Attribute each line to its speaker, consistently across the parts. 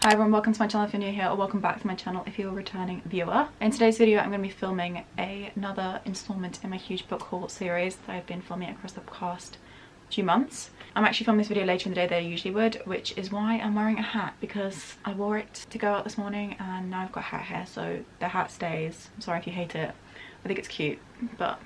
Speaker 1: Hi everyone, welcome to my channel if you're new here, or welcome back to my channel if you're a returning viewer. In today's video I'm going to be filming another installment in my huge book haul series that I've been filming across the past few months. I'm actually filming this video later in the day than I usually would, which is why I'm wearing a hat, because I wore it to go out this morning and now I've got hat hair, so the hat stays. I'm sorry if you hate it. I think it's cute, but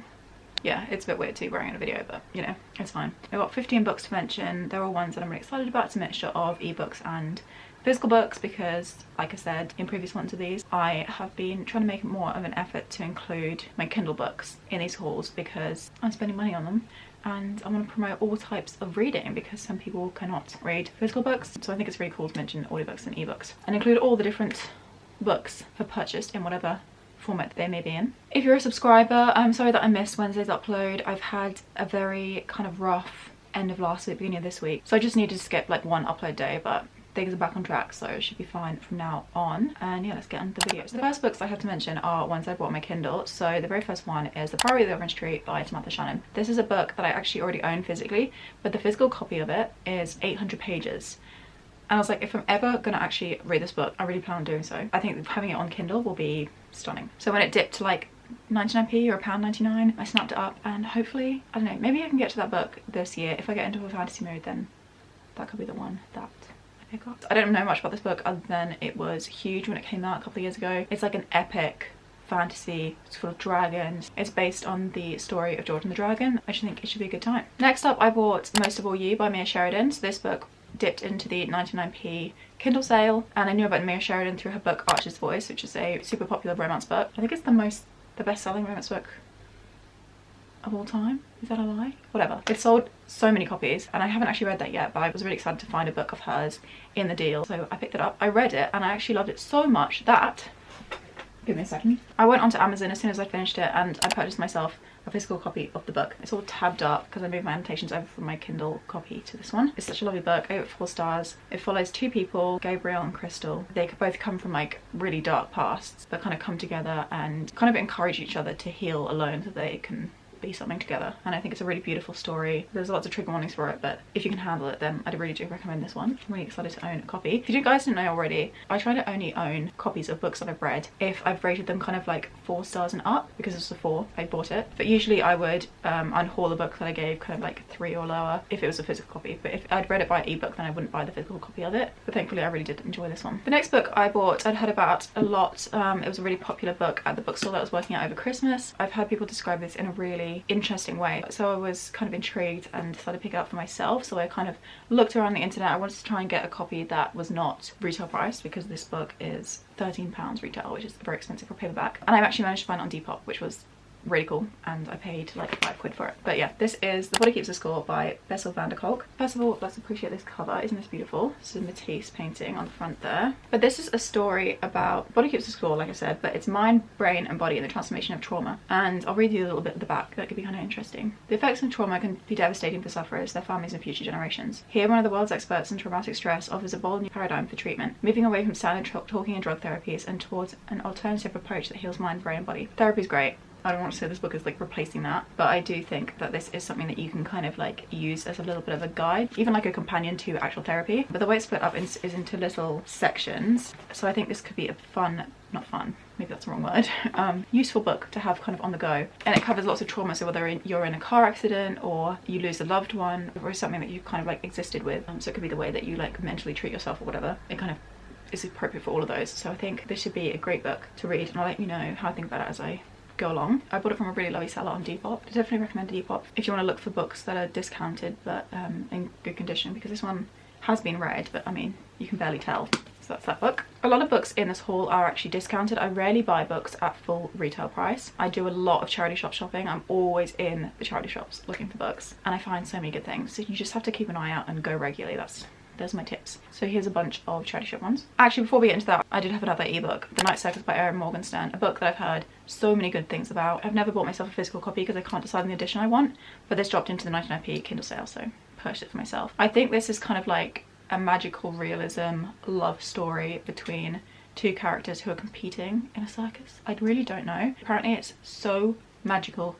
Speaker 1: yeah, it's a bit weird too wearing it in a video, but you know, it's fine. I've got 15 books to mention. They're all ones that I'm really excited about. It's a mixture of ebooks and physical books because, like I said in previous ones of these, I have been trying to make more of an effort to include my Kindle books in these hauls because I'm spending money on them and I want to promote all types of reading because some people cannot read physical books. So I think it's really cool to mention audiobooks and ebooks and include all the different books for purchased in whatever format they may be in. If you're a subscriber, I'm sorry that I missed Wednesday's upload. I've had a very kind of rough end of last week, beginning of this week, so I just needed to skip like one upload day, but things are back on track, so it should be fine from now on. And yeah, let's get on the video. So the first books I have to mention are ones I bought on my Kindle. So the very first one is The Priory of the Orange Tree by Samantha Shannon. This is a book that I actually already own physically, but the physical copy of it is 800 pages. And I was like, if I'm ever gonna actually read this book, I really plan on doing so. I think having it on Kindle will be stunning. So when it dipped to like 99p or £1.99, I snapped it up and hopefully, I don't know, maybe I can get to that book this year. If I get into a fantasy mood, then that could be the one that I pick up. I don't know much about this book other than it was huge when it came out a couple of years ago. It's like an epic fantasy. It's full of dragons. It's based on the story of George and the Dragon. I just think it should be a good time. Next up, I bought Most of All You by Sheridan. So this book dipped into the 99p Kindle sale, and I knew about Sheridan through her book Archer's Voice, which is a super popular romance book. I think it's the best-selling romance book of all time. Is that a lie? Whatever. It sold so many copies and I haven't actually read that yet, but I was really excited to find a book of hers in the deal, so I picked it up. I read it and I actually loved it so much that, give me a second, I went onto Amazon as soon as I finished it and I purchased myself a physical copy of the book. It's all tabbed up because I moved my annotations over from my Kindle copy to this one. It's such a lovely book. I gave it 4 stars. It follows 2 people, Gabriel and Crystal. They could both come from like really dark pasts but kind of come together and kind of encourage each other to heal alone so they can be something together, and I think it's a really beautiful story. There's lots of trigger warnings for it, but if you can handle it, then I really do recommend this one. I'm really excited to own a copy. If you guys didn't know already, I try to only own copies of books that I've read if I've rated them kind of like 4 stars and up, because it's a 4 I bought it. But usually I would unhaul a book that I gave kind of like 3 or lower if it was a physical copy, but if I'd read it by ebook then I wouldn't buy the physical copy of it. But thankfully I really did enjoy this one. The next book I bought I'd heard about a lot. It was a really popular book at the bookstore that I was working at over Christmas. I've heard people describe this in a really interesting way, so I was kind of intrigued and decided to pick it up for myself. So I kind of looked around the internet. I wanted to try and get a copy that was not retail priced because this book is £13 retail, which is very expensive for a paperback, and I actually managed to find it on Depop, which was really cool, and I paid like £5 for it. But yeah, this is The Body Keeps the Score by Bessel van der Kolk. First of all, let's appreciate this cover. Isn't this beautiful? This is a Matisse painting on the front there. But this is a story about body keeps the score, like I said, but it's mind, brain and body and the transformation of trauma. And I'll read you a little bit at the back. That could be kind of interesting. The effects of trauma can be devastating for sufferers, their families and future generations. Here, one of the world's experts in traumatic stress offers a bold new paradigm for treatment, moving away from standard talking and drug therapies and towards an alternative approach that heals mind, brain and body. Therapy is great. I don't want to say this book is like replacing that, but I do think that this is something that you can kind of like use as a little bit of a guide, even like a companion to actual therapy. But the way it's split up is into little sections, so I think this could be a not fun, maybe that's the wrong word, useful book to have kind of on the go. And it covers lots of trauma, so whether you're in a car accident or you lose a loved one or something that you've kind of like existed with, so it could be the way that you like mentally treat yourself or whatever. It kind of is appropriate for all of those, so I think this should be a great book to read, and I'll let you know how I think about it as I go along. I bought it from a really lovely seller on Depop. I definitely recommend Depop if you want to look for books that are discounted but in good condition, because this one has been read, but I mean you can barely tell. So that's that book. A lot of books in this haul are actually discounted. I rarely buy books at full retail price. I do a lot of charity shop shopping. I'm always in the charity shops looking for books and I find so many good things, so you just have to keep an eye out and go regularly. There's my tips. So here's a bunch of charity shop ones. Actually, before we get into that, I did have another ebook, The Night Circus by Erin Morgenstern, a book that I've heard so many good things about. I've never bought myself a physical copy because I can't decide on the edition I want, but this dropped into the 99p Kindle sale, so purchased it for myself. I think this is kind of like a magical realism love story between 2 characters who are competing in a circus. I really don't know. Apparently it's so magical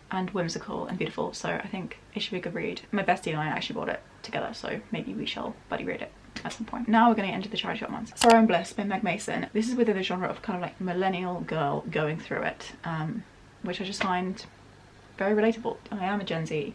Speaker 1: and whimsical and beautiful, so I think it should be a good read. My bestie and I actually bought it together, so maybe we shall buddy read it. at some point. Now we're going to get into the charity shop ones. Sorrow and Bliss by Meg Mason. This is within the genre of kind of like millennial girl going through it, which I just find very relatable. I am a Gen Z,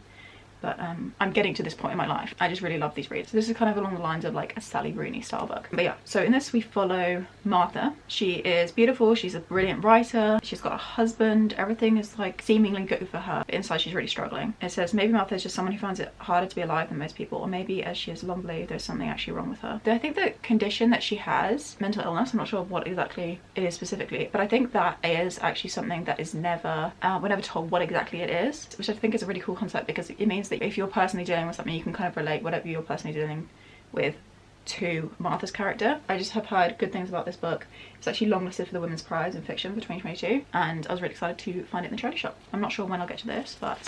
Speaker 1: but I'm getting to this point in my life. I just really love these reads. So this is kind of along the lines of like a Sally Rooney style book. But yeah, so in this we follow Martha. She is beautiful, she's a brilliant writer, she's got a husband, everything is like seemingly good for her, but inside she's really struggling. It says maybe Martha is just someone who finds it harder to be alive than most people, or maybe as she has long believed there's something actually wrong with her. I think the condition that she has, mental illness, I'm not sure what exactly it is specifically, but I think that is actually something that is never, we're never told what exactly it is, which I think is a really cool concept, because it means that if you're personally dealing with something, you can kind of relate whatever you're personally dealing with to Martha's character. I just have heard good things about this book. It's actually longlisted for the Women's Prize in Fiction for 2022, and I was really excited to find it in the charity shop. I'm not sure when I'll get to this, but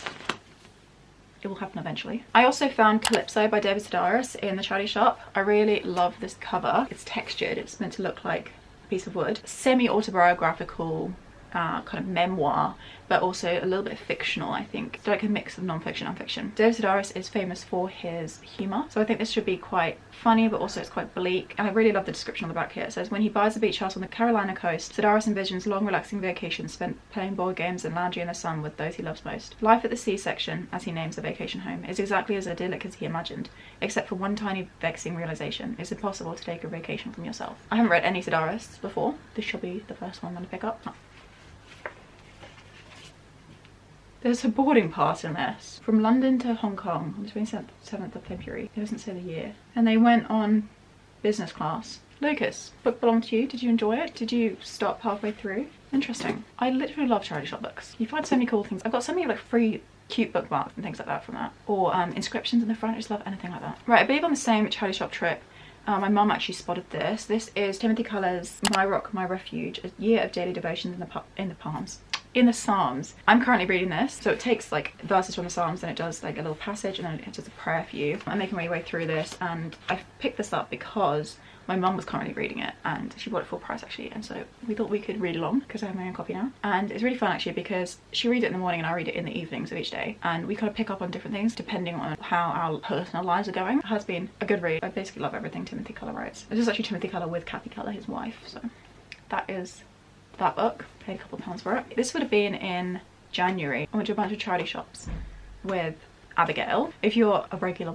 Speaker 1: it will happen eventually. I also found Calypso by David Sedaris in the charity shop. I really love this cover. It's textured, it's meant to look like a piece of wood. Semi-autobiographical kind of memoir, but also a little bit fictional, I think. It's like a mix of non-fiction and fiction. David Sedaris is famous for his humour, so I think this should be quite funny, but also it's quite bleak. And I really love the description on the back here. It says, when he buys a beach house on the Carolina coast, Sedaris envisions long relaxing vacations spent playing board games and lounging in the sun with those he loves most. Life at the sea section, as he names the vacation home, is exactly as idyllic as he imagined, except for one tiny vexing realization: it's impossible to take a vacation from yourself. I haven't read any Sedaris before. This shall be the first one I'm going to pick up. Oh. There's a boarding pass in this. From London to Hong Kong on the 27th of February. It doesn't say the year. And they went on business class. Lucas, book belonged to you. Did you enjoy it? Did you stop halfway through? Interesting. I literally love charity shop books. You find so many cool things. I've got so many like free cute bookmarks and things like that from that. Or inscriptions in the front. I just love anything like that. Right, I believe on the same charity shop trip, my mum actually spotted this. This is Timothy Keller's My Rock, My Refuge, a year of daily devotions in the Psalms. I'm currently reading this, so it takes like verses from the Psalms and it does like a little passage and then it does a prayer for you. I'm making my way through this, and I picked this up because my mum was currently reading it and she bought it full price actually, and so we thought we could read along because I have my own copy now. And it's really fun actually because she reads it in the morning and I read it in the evenings of each day, and we kind of pick up on different things depending on how our personal lives are going. It has been a good read. I basically love everything Timothy Keller writes. This is actually Timothy Keller with Kathy Keller, his wife, so that is that book. Paid a couple of pounds for it. This would have been in January. I went to a bunch of charity shops with Abigail. If you're a regular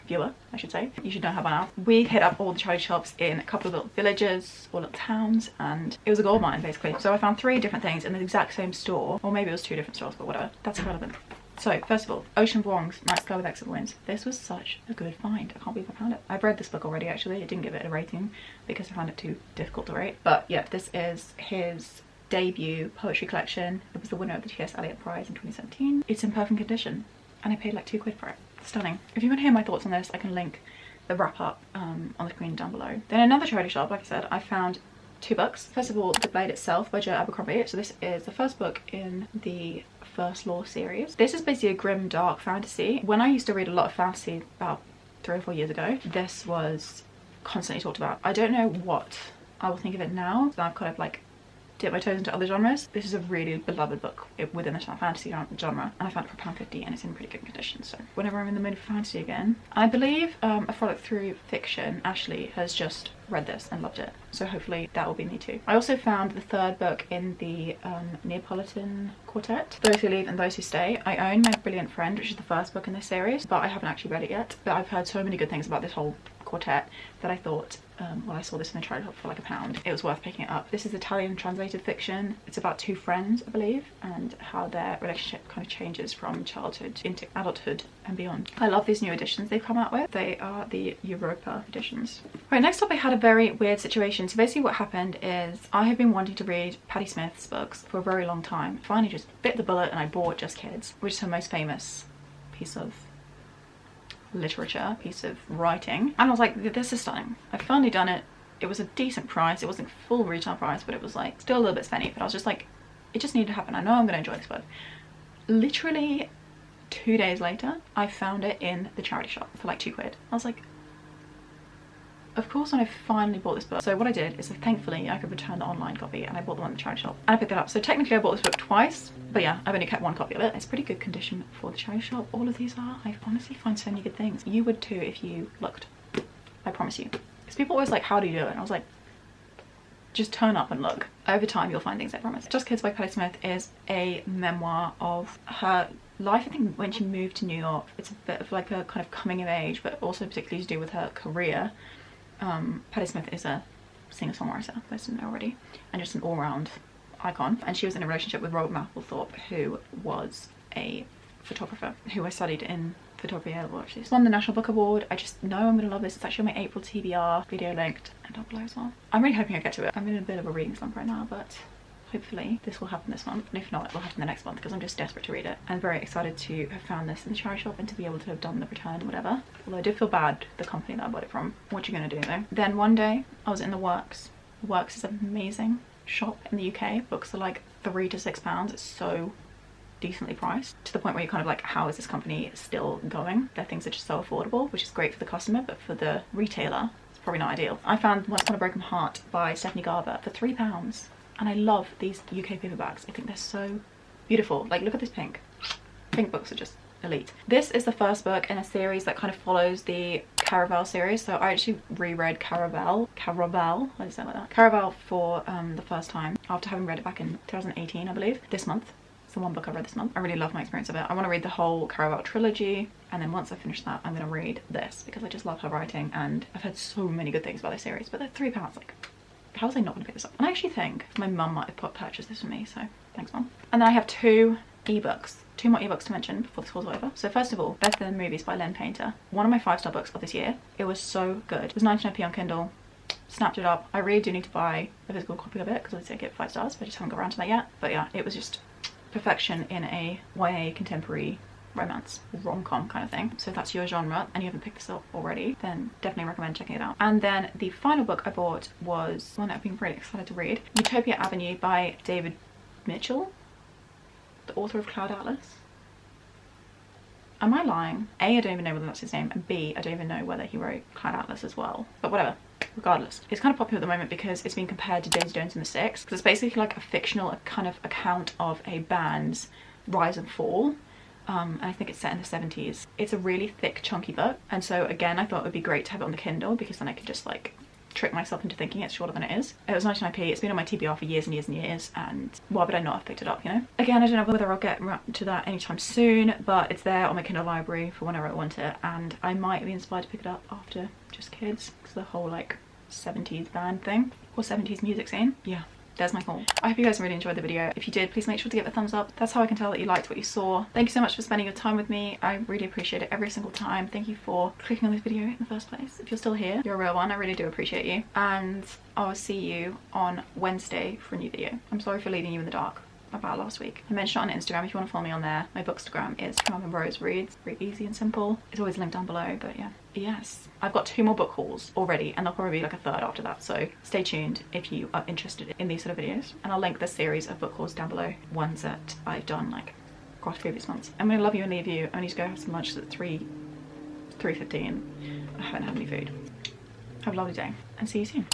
Speaker 1: viewer I should say, you should know how by now. We hit up all the charity shops in a couple of little villages or little towns, and it was a gold mine basically. So I found 3 different things in the exact same store, or maybe it was 2 different stores, but whatever, that's irrelevant. So first of all, Ocean Vuong's Night Sky with Excellent Winds. This was such a good find. I can't believe I found it. I've read this book already actually. I didn't give it a rating because I found it too difficult to rate. But yeah, this is his debut poetry collection. It was the winner of the T.S. Eliot Prize in 2017. It's in perfect condition and I paid like £2 for it. Stunning. If you want to hear my thoughts on this, I can link the wrap up on the screen down below. Then another charity shop, like I said, I found 2 books. First of all, The Blade Itself by Abercrombie. So this is the first book in the First Law series. This is basically a grim dark fantasy. When I used to read a lot of fantasy about 3 or 4 years ago, this was constantly talked about. I don't know what I will think of it now. So I've kind of like dip my toes into other genres. This is a really beloved book within the fantasy genre, and I found it for £1.50 and it's in pretty good condition. So whenever I'm in the mood for fantasy again, I believe a frolic through fiction, Ashley has just read this and loved it, so hopefully that will be me too. I also found the 3rd book in the Neapolitan Quartet, Those Who Leave and Those Who Stay. I own My Brilliant Friend, which is the 1st book in this series, but I haven't actually read it yet. But I've heard so many good things about this whole quartet that I thought when I saw this in the charity shop for like £1, it was worth picking it up. This is Italian translated fiction. It's about 2 friends, I believe, and how their relationship kind of changes from childhood into adulthood and beyond. I love these new editions they've come out with. They are the Europa editions. Right, next up I had a very weird situation. So basically what happened is I have been wanting to read Patti Smith's books for a very long time. Finally just bit the bullet and I bought Just Kids, which is her most famous piece of literature, piece of writing, and I was like, this is stunning. I've finally done it. It was a decent price. It wasn't full retail price, but it was like still a little bit spenny, but I was just like, it just needed to happen. I know I'm gonna enjoy this book. Literally 2 days later I found it in the charity shop for like £2. I was like, of course, when I finally bought this book. So what I did is, thankfully I could return the online copy, and I bought the one in the charity shop and I picked it up. So technically I bought this book twice, but yeah, I've only kept 1 copy of it. It's pretty good condition for the charity shop. All of these are. I honestly find so many good things. You would too if you looked. I promise you. Because people always like, how do you do it? And I was like, just turn up and look. Over time you'll find things, I promise. Just Kids by Patti Smith is a memoir of her life, I think, when she moved to New York. It's a bit of like a kind of coming of age, but also particularly to do with her career. Patti Smith is a singer-songwriter, most of them know already, and just an all-round icon. And she was in a relationship with Robert Mapplethorpe, who was a photographer who I studied in utopia. She's won the National Book Award. I just know I'm gonna love this. It's actually on my April TBR, video linked and down below as well. I'm really hoping I get to it. I'm in a bit of a reading slump right now, but hopefully this will happen this month, and if not, it will happen the next month, because I'm just desperate to read it. I'm very excited to have found this in the charity shop and to be able to have done the return or whatever. Although I did feel bad, the company that I bought it from. What you gonna do though? Then one day I was in the Works. The Works is an amazing shop in the UK. Books are like £3 to £6. It's so decently priced, to the point where you're kind of like, how is this company still going? Their things are just so affordable, which is great for the customer, but for the retailer it's probably not ideal. I found Once Upon a Broken Heart by Stephanie Garber for £3, and I love these UK paperbacks. I think they're so beautiful. Like, look at this pink. Pink books are just elite. This is the first book in a series that kind of follows the Caraval series. So I actually reread Caraval, how do you say it like that? Caraval for the first time after having read it back in 2018, I believe. This month. It's the one book I read this month. I really love my experience of it. I want to read the whole Caraval trilogy, and then once I finish that, I'm going to read this, because I just love her writing, and I've heard so many good things about this series. But they're £3, like, how was I not going to pick this up? And I actually think my mum might have purchased this for me, so thanks, Mum. And then I have two more ebooks to mention before this haul's over. So first of all, Better Than Movies by Lynn Painter. One of my 5-star books of this year. It was so good. It was 99p on Kindle. Snapped it up. I really do need to buy a physical copy of it, because I did get 5 stars, but I just haven't got around to that yet. But yeah, it was just perfection in a YA contemporary romance, rom-com kind of thing. So if that's your genre and you haven't picked this up already, then definitely recommend checking it out. And then the final book I bought was one that I've been really excited to read, Utopia Avenue by David Mitchell, the author of Cloud Atlas. Am I lying? A, I don't even know whether that's his name, and B, I don't even know whether he wrote Cloud Atlas as well. But whatever. Regardless, it's kind of popular at the moment because it's been compared to Daisy Jones and the Six, because it's basically like a fictional kind of account of a band's rise and fall. And I think it's set in the 70s. It's a really thick, chunky book, and so again I thought it would be great to have it on the Kindle, because then I could just like trick myself into thinking it's shorter than it is. It was 99p. It's been on my TBR for years and years and years, and why would I not have picked it up, you know? Again, I don't know whether I'll get to that anytime soon, but it's there on my Kindle library for whenever I want it, and I might be inspired to pick it up after Just Kids, because the whole like 70s band thing, or 70s music scene. Yeah, there's my haul. I hope you guys really enjoyed the video. If you did, please make sure to give it a thumbs up. That's how I can tell that you liked what you saw. Thank you so much for spending your time with me. I really appreciate it every single time. Thank you for clicking on this video in the first place. If you're still here, you're a real one. I really do appreciate you, and I'll see you on Wednesday for a new video. I'm sorry for leaving you in the dark about last week. I mentioned it on Instagram if you want to follow me on there. My bookstagram is Mum & Rose Reads. Very easy and simple. It's always linked down below, but yeah. Yes, I've got 2 more book hauls already, and there'll probably be like a third after that, so stay tuned if you are interested in these sort of videos. And I'll link the series of book hauls down below, ones that I've done like across previous months. I'm gonna love you and leave you. I need to go have some lunch at 3:15. I haven't had any food. Have a lovely day, and see you soon.